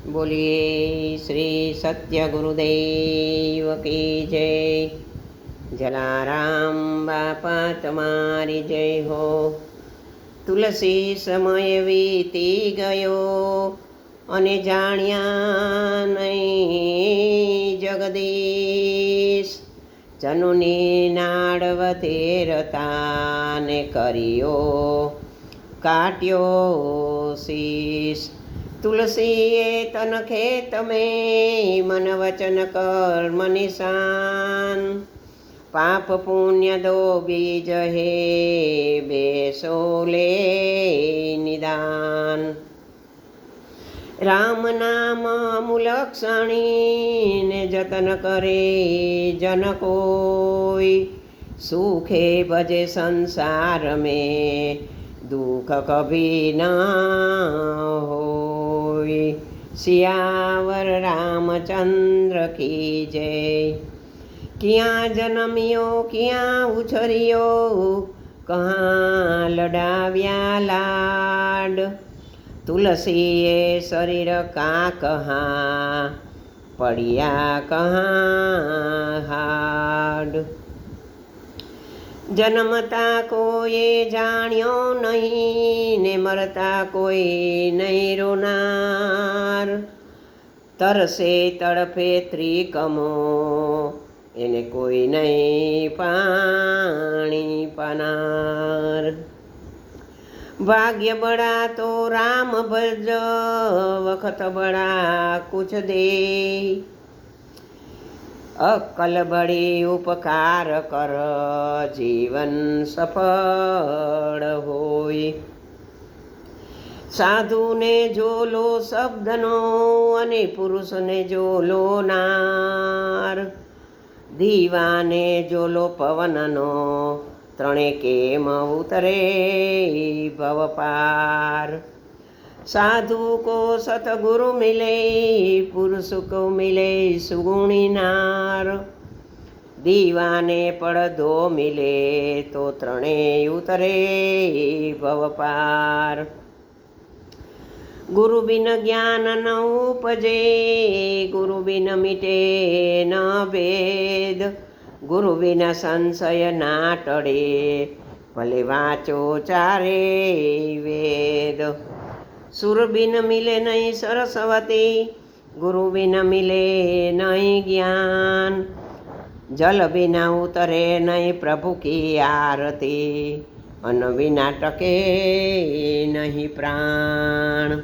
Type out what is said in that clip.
बोलिए श्री सत्य गुरुदेव की जय। जलाराम बापा तमारी जय हो। तुलसी समय वीती गयो अने जाण्या नहीं जगदीश। जनुनी नाड़वते रता ने करियो काट्यो शीश। तुलसीए तन खेत में मन वचन कर्म निशान। पाप पुण्य दो बीज है बेसोले निदान। राम नाम मुलक्षणी ने जतन करे जन कोई। सुखे भजे संसार में दुख कभी न होय। सियावर रामचंद्र की जय। किया जन्मियो किया उछरियो कहाँ लडाव्या लाड। तुलसीए शरीर का कहाँ पड़िया कहाँ हाड। जन्मता कोई जाण्यो नहीं ने मरता कोई नहीं रोनार। तरसे तड़फे त्रिकमो એને કોઈ નહીં પાણી પાનાર। भाग्य बड़ा तो राम भज वखत बड़ा कुछ दे। अक्कल बड़ी उपकार कर जीवन सफल होय। साधु ने जोलो शब्दनो अने पुरुष ने जोलो नार। दीवाने जोलो पवननो त्रणेय केम उतरे भव पार। साधु को सतगुरु मिले पुरुष को मिले सुगुणी नार। दीवाने पड़दो मिले तो त्रणेय उतरे भव पार। गुरु बिन ज्ञान न उपजे गुरु बिन मिटे न भेद। गुरु बिना संशय ना टळे भले वाचो चारे वेद। सुर बिन मिले नहीं सरस्वती गुरु बिन मिले नहीं ज्ञान। जल बिना उतरे नहीं प्रभु की आरती अन्न बिना टके नहीं प्राण।